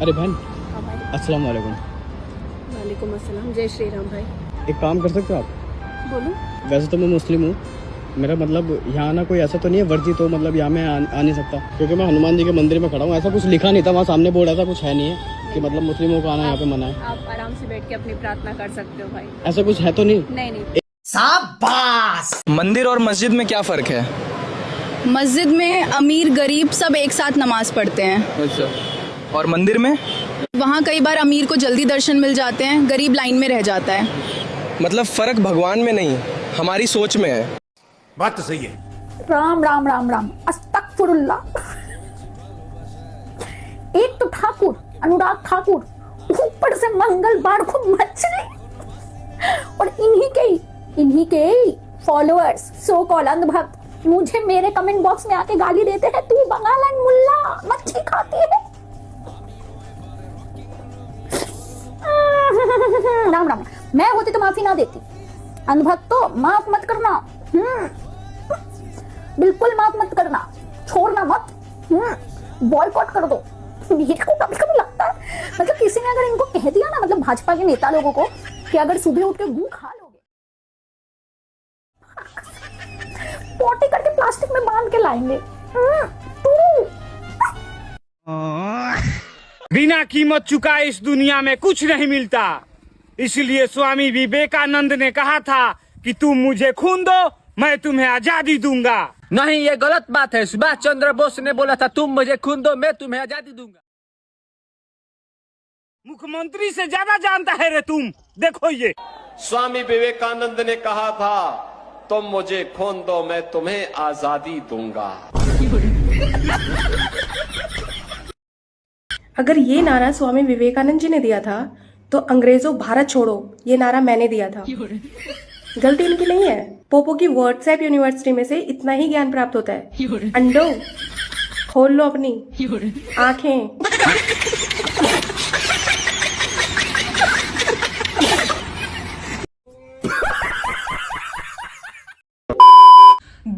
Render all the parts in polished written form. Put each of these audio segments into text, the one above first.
अरे बहन, हाँ भाई। अस्सलाम वालेकुम। वालेकुम अस्सलाम। जय श्री राम भाई। एक काम कर सकते हो आप? बोलो। वैसे तो मैं मुस्लिम हूँ, मेरा मतलब यहाँ आना कोई ऐसा तो नहीं है वर्जी, तो मतलब यहाँ मैं आ नहीं सकता क्योंकि मैं हनुमान जी के मंदिर में खड़ा हूँ। ऐसा कुछ लिखा नहीं था वहाँ सामने बोर्ड, ऐसा कुछ है नहीं है कि मतलब मुस्लिमों का आना यहाँ पे मना है। आप आराम से बैठ के अपनी प्रार्थना कर सकते हो भाई। ऐसा कुछ है तो नहीं? नहीं। शाबाश। मंदिर और मस्जिद में क्या फ़र्क है? मस्जिद में अमीर गरीब सब एक साथ नमाज पढ़ते हैं। अच्छा। और मंदिर में? वहाँ कई बार अमीर को जल्दी दर्शन मिल जाते हैं, गरीब लाइन में रह जाता है। मतलब फ़र्क भगवान में नहीं, हमारी सोच में है। बात तो सही है। राम राम राम राम अस्तगफुरुल्लाह। एक तो ठाकुर अनुराग ठाकुर, ऊपर से मंगलवार को मछली, और इन्हीं के फॉलोअर्स सो कॉल अंधभक्त मुझे मेरे कमेंट बॉक्स में आके गाली देते हैं, तू बंगालन मुल्ला मच्छी खाती है। राम राम। मैं होती तो माफी ना देती। अंधभक्त तो माफ मत करना, बिल्कुल माफ मत करना, छोड़ना मत, बॉयकॉट कर दो। मेरे को कभी कभी लगता है मतलब किसी ने अगर इनको कह दिया ना, मतलब भाजपा के नेता लोगों को, कि अगर सुबह उठ के गू खा लोगे, पोटी करके प्लास्टिक में बांध के लाएंगे। बिना कीमत चुकाए इस दुनिया में कुछ नहीं मिलता, इसलिए स्वामी विवेकानंद ने कहा था कि तुम मुझे खून दो, मैं तुम्हें आजादी दूंगा। नहीं, ये गलत बात है। सुभाष चंद्र बोस ने बोला था तुम मुझे खून दो, मैं तुम्हें आजादी दूंगा। मुख्यमंत्री से ज्यादा जानता है रे तुम। देखो ये स्वामी विवेकानंद ने कहा था तुम मुझे खून दो, मैं तुम्हें आजादी दूंगा। अगर ये नारा स्वामी विवेकानंद जी ने दिया था तो अंग्रेजों भारत छोड़ो ये नारा मैंने दिया था। गलती इनकी नहीं है। पोपो की व्हाट्सएप यूनिवर्सिटी में से इतना ही ज्ञान प्राप्त होता है। अंडो खोल लो अपनी आंखें।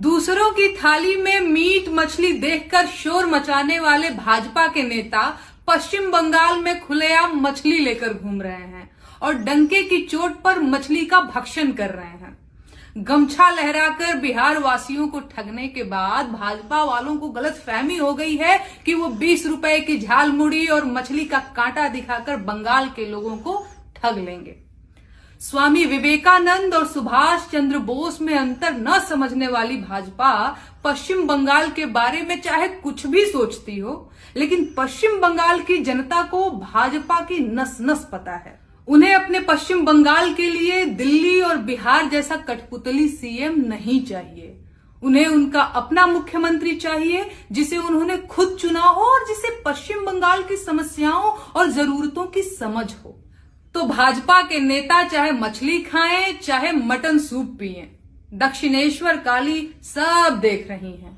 दूसरों की थाली में मीट मछली देखकर शोर मचाने वाले भाजपा के नेता पश्चिम बंगाल में खुलेआम मछली लेकर घूम रहे हैं और डंके की चोट पर मछली का भक्षण कर रहे हैं। गमछा लहराकर बिहार वासियों को ठगने के बाद भाजपा वालों को गलतफहमी हो गई है कि वो 20 रुपए की झाल मुड़ी और मछली का कांटा दिखाकर बंगाल के लोगों को ठग लेंगे। स्वामी विवेकानंद और सुभाष चंद्र बोस में अंतर न समझने वाली भाजपा पश्चिम बंगाल के बारे में चाहे कुछ भी सोचती हो, लेकिन पश्चिम बंगाल की जनता को भाजपा की नस नस पता है। उन्हें अपने पश्चिम बंगाल के लिए दिल्ली और बिहार जैसा कठपुतली सीएम नहीं चाहिए। उन्हें उनका अपना मुख्यमंत्री चाहिए जिसे उन्होंने खुद चुना हो और जिसे पश्चिम बंगाल की समस्याओं और जरूरतों की समझ हो। तो भाजपा के नेता चाहे मछली खाएं चाहे मटन सूप पिएं, दक्षिणेश्वर काली सब देख रही हैं।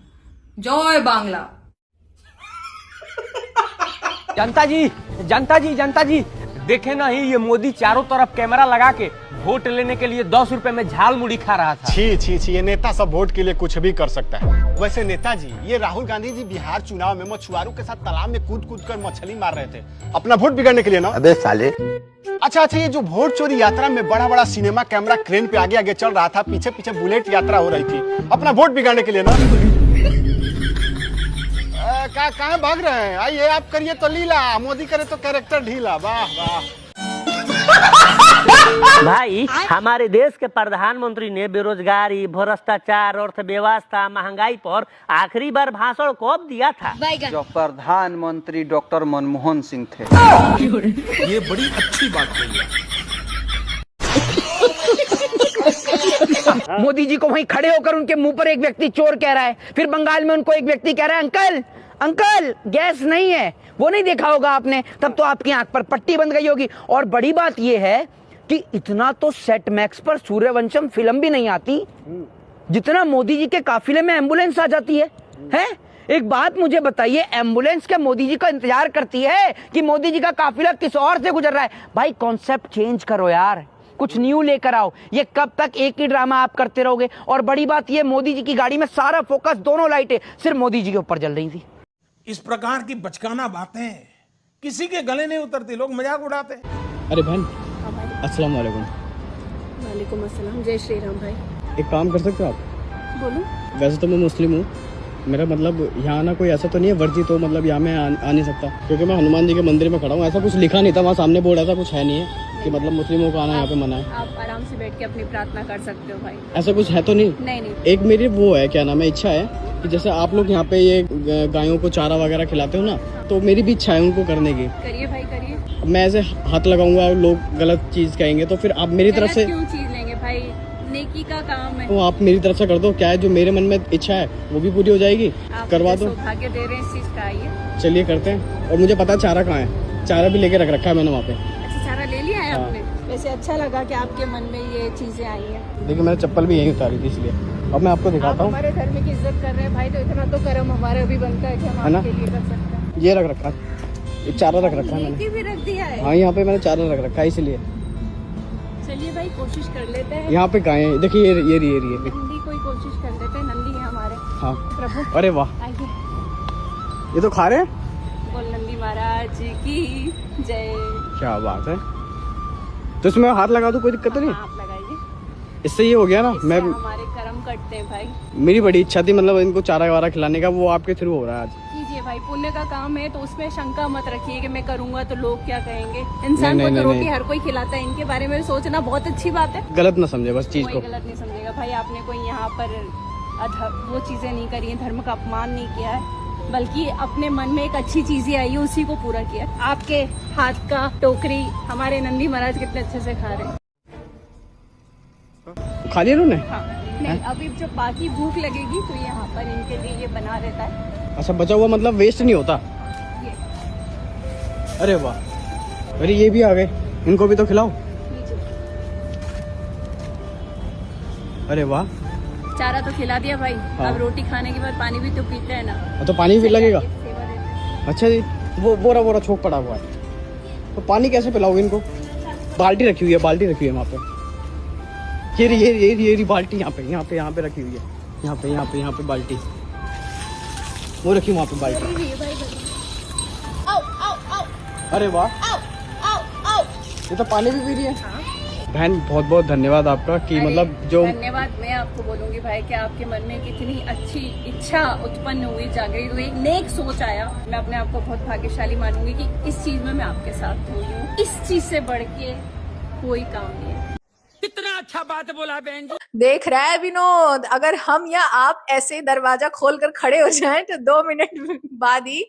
जय बांग्ला। जनता जी देखे नहीं, ये मोदी चारों तरफ कैमरा लगा के वोट लेने के लिए 10 रुपए में झाल मुड़ी खा रहा था। छी, ये नेता सब वोट के लिए कुछ भी कर सकता है। वैसे नेताजी, ये राहुल गांधी जी बिहार चुनाव में मछुआरों के साथ तालाब में कूद कर मछली मार रहे थे, अपना वोट बिगाड़ने के लिए ना। अबे साले। अच्छा, ये जो वोट चोरी यात्रा में बड़ा सिनेमा कैमरा क्रेन पे आगे चल रहा था, पीछे बुलेट यात्रा हो रही थी, अपना वोट बिगाड़ने के लिए ना। कहाँ भाग रहे हैं? आइए, आप करिए तो लीला, मोदी करे तो कैरेक्टर ढीला। वाह वाह। भाई, हमारे देश के प्रधानमंत्री ने बेरोजगारी, भ्रष्टाचार, अर्थव्यवस्था, महंगाई पर आखिरी बार भाषण कब दिया था? जो प्रधानमंत्री डॉक्टर मनमोहन सिंह थे। ये बड़ी अच्छी बात कही है। मोदी जी को वहीं खड़े होकर उनके मुंह पर एक व्यक्ति चोर कह रहा है, फिर बंगाल में उनको एक व्यक्ति कह रहा है अंकल गैस नहीं है। वो नहीं देखा होगा आपने, तब तो आपकी आंख पर पट्टी बंध गई होगी। और बड़ी बात यह है कि इतना तो सेट मैक्स पर सूर्यवंशम फिल्म भी नहीं आती जितना मोदी जी के काफिले में एम्बुलेंस आ जाती है? एक बात मुझे बताइए, एम्बुलेंस क्या मोदी जी का इंतजार करती है कि मोदी जी का काफिला किस और से गुजर रहा है? भाई कॉन्सेप्ट चेंज करो यार, कुछ न्यू लेकर आओ। ये कब तक एक ही ड्रामा आप करते रहोगे? और बड़ी बात ये, मोदी जी की गाड़ी में सारा फोकस, दोनों लाइटें सिर्फ मोदी जी के ऊपर जल रही थी। इस प्रकार की बचकाना बातें किसी के गले नहीं उतरती, लोग मजाक उड़ाते हैं। अरे बहन, हाँ भाई। अस्सलाम वालेकुम। वालेकुम अस्सलाम। जय श्री राम भाई। एक काम कर सकते हो आप? बोलो। वैसे तो मैं मुस्लिम हूँ, मेरा मतलब यहाँ आना कोई ऐसा तो नहीं है वर्जी, तो मतलब यहाँ मैं आ नहीं सकता क्योंकि मैं हनुमान जी के मंदिर में खड़ा हूँ। ऐसा कुछ लिखा नहीं था वहाँ सामने बोर्ड, ऐसा कुछ है नहीं है कि मतलब मुस्लिमों को आना यहाँ पे मना है। आप आराम से बैठ के अपनी प्रार्थना कर सकते हो भाई। ऐसा कुछ है तो नहीं? नहीं। एक मेरी वो है, क्या नाम है, इच्छा है कि जैसे आप लोग यहाँ पे ये गायों को चारा वगैरह खिलाते हो ना, तो मेरी भी इच्छा है उनको करने की। करिए भाई करिए। मैं ऐसे हाथ लगाऊंगा और लोग गलत चीज कहेंगे तो फिर आप मेरी तरफ से क्यों चीज लेंगे भाई, नेकी का काम है। तो आप मेरी तरफ से कर दो, क्या है जो मेरे मन में इच्छा है वो भी पूरी हो जाएगी। करवा दो। सौभाग्य दे रहे हैं इस चीज का। आइए चलिए करते हैं। और मुझे पता है चारा कहाँ है, चारा भी लेके रख रखा है मैंने वहाँ पे। अच्छा चारा ले लिया है आपने? वैसे अच्छा लगा कि आपके मन में ये चीजें आई हैं। देखिए मैंने चप्पल भी यही उतारी थी, इसलिए अब मैं आपको दिखाता हूँ। हमारे धर्म की इज्जत कर रहे हैं भाई, तो इतना तो कर्म हमारा भी बनता है कि हम आपके लिए कर सकते हैं। ये रख रखा है, ये चारा रख रखा है मैंने। भी रख दिया है। हाँ यहाँ पे मैंने चारा रख रखा है इसलिए। चलिए भाई कोशिश कर लेते हैं। यहाँ पे गाय देखिए, ये नंदी कोई कोशिश कर लेते हैं, नंदी है हमारे। हाँ प्रभु। अरे वाह, आइए। ये तो खा रहे हैं। बोल नंदी महाराज की जय। क्या बात है। तो इसमें हाथ लगा दूं, कोई दिक्कत तो नहीं? आप लगाइए। इससे ये हो गया ना, मैं हमारे कर्म कटते हैं भाई। मेरी बड़ी इच्छा थी मतलब इनको चारा वारा खिलाने का, वो आपके थ्रू हो रहा है आज। कीजिए भाई, पुण्य का काम है तो उसमें शंका मत रखिए कि मैं करूंगा तो लोग क्या कहेंगे। इंसान को तो रोटी हर कोई खिलाता है, इनके बारे में सोचना बहुत अच्छी बात है। गलत ना समझे बस चीज को। कोई गलत नहीं समझेगा भाई। आपने कोई यहाँ पर वो चीजें नहीं करी है, धर्म का अपमान नहीं किया है, बल्कि अपने मन में एक अच्छी चीज ही आई है उसी को पूरा किया। आपके हाथ का टोकरी हमारे नंदी महाराज कितने अच्छे से खा रहे हैं। खा लिया उन्होंने? हाँ। नहीं अभी जब बाकी भूख लगेगी तो यहाँ पर इनके लिए ये बना रहता है। अच्छा बचा हुआ मतलब वेस्ट नहीं होता। ये अरे वाह, अरे ये भी आ गए, इनको भी तो खिलाओ। अरे वाह, चारा तो खिला दिया भाई। हाँ। अब रोटी खाने के बाद पानी भी तो पीते हैं ना। तो पानी भी लगेगा? सेवा देते हैं। अच्छा जी, वो बोरा छोक पड़ा हुआ है, तो पानी कैसे पिलाओगे इनको? बाल्टी रखी हुई है, बाल्टी रखी हुई है वहाँ पे। ये बाल्टी यहाँ पे रखी हुई है, यहाँ पे बाल्टी वो रखी वहाँ पे बाल्टी। अरे वाह, ये तो पानी भी पी रही है। बहन बहुत बहुत धन्यवाद आपका कि मतलब जो धन्यवाद मैं आपको बोलूंगी भाई कि आपके मन में कितनी अच्छी इच्छा उत्पन्न हुई, जागृत हुई, नेक सोच आया। मैं अपने आप को बहुत भाग्यशाली मानूंगी कि इस चीज में मैं आपके साथ हुई हूँ। इस चीज से बढ़ के कोई काम नहीं है। कितना अच्छा बात बोला बहन जी। देख रहा है विनोद, अगर हम या आप ऐसे दरवाजा खोलकर खड़े हो जाएं तो 2 मिनट बाद ही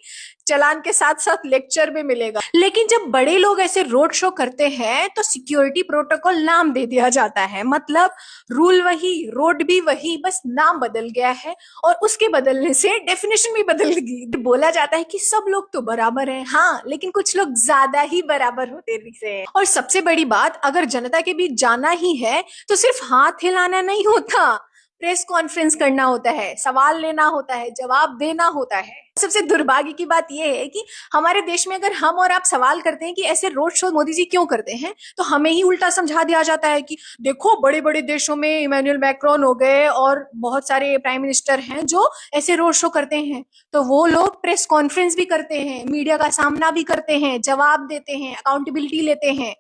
चालान के साथ साथ लेक्चर भी मिलेगा। लेकिन जब बड़े लोग ऐसे रोड शो करते हैं तो सिक्योरिटी प्रोटोकॉल नाम दे दिया जाता है। मतलब रूल वही, रोड भी वही, बस नाम बदल गया है और उसके बदलने से डेफिनेशन भी बदल गई। बोला जाता है कि सब लोग तो बराबर हैं, हाँ, लेकिन कुछ लोग ज्यादा ही बराबर होते दिख रहे हैं। और सबसे बड़ी बात, अगर जनता के बीच जाना ही है तो सिर्फ हाथ हिलाना नहीं होता, प्रेस कॉन्फ्रेंस करना होता है, सवाल लेना होता है, जवाब देना होता है। सबसे दुर्भाग्य की बात यह है कि हमारे देश में अगर हम और आप सवाल करते हैं कि ऐसे रोड शो मोदी जी क्यों करते हैं, तो हमें ही उल्टा समझा दिया जाता है कि देखो बड़े बड़े देशों में इमैनुअल मैक्रोन हो गए और बहुत सारे प्राइम मिनिस्टर हैं जो ऐसे रोड शो करते हैं, तो वो लोग प्रेस कॉन्फ्रेंस भी करते हैं, मीडिया का सामना भी करते हैं, जवाब देते हैं, अकाउंटेबिलिटी लेते हैं,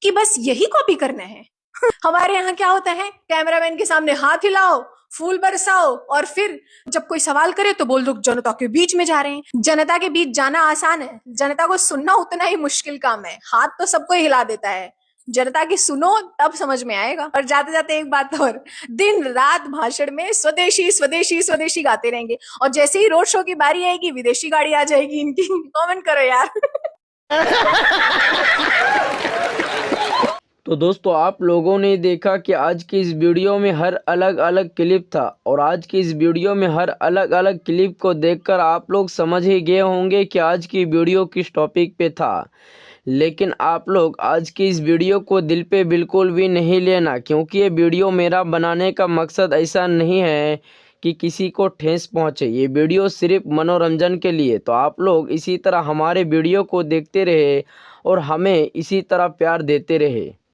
कि बस यही कॉपी करना है। हमारे यहाँ क्या होता है, कैमरामैन के सामने हाथ हिलाओ, फूल बरसाओ और फिर जब कोई सवाल करे तो बोल दो जनता के बीच में जा रहे हैं। जनता के बीच जाना आसान है, जनता को सुनना उतना ही मुश्किल काम है। हाथ तो सबको हिला देता है, जनता की सुनो तब समझ में आएगा। और जाते जाते एक बात और, दिन रात भाषण में स्वदेशी स्वदेशी स्वदेशी गाते रहेंगे और जैसे ही रोड शो की बारी आएगी विदेशी गाड़ी आ जाएगी इनकी। कमेंट करो यार। तो दोस्तों आप लोगों ने देखा कि आज की इस वीडियो में हर अलग अलग क्लिप था और आज की इस वीडियो में हर अलग अलग क्लिप को देखकर आप लोग समझ ही गए होंगे कि आज की वीडियो किस टॉपिक पे था। लेकिन आप लोग आज की इस वीडियो को दिल पे बिल्कुल भी नहीं लेना, क्योंकि ये वीडियो मेरा बनाने का मकसद ऐसा नहीं है कि किसी को ठेस पहुंचे। ये वीडियो सिर्फ मनोरंजन के लिए। तो आप लोग इसी तरह हमारे वीडियो को देखते रहे और हमें इसी तरह प्यार देते रहे।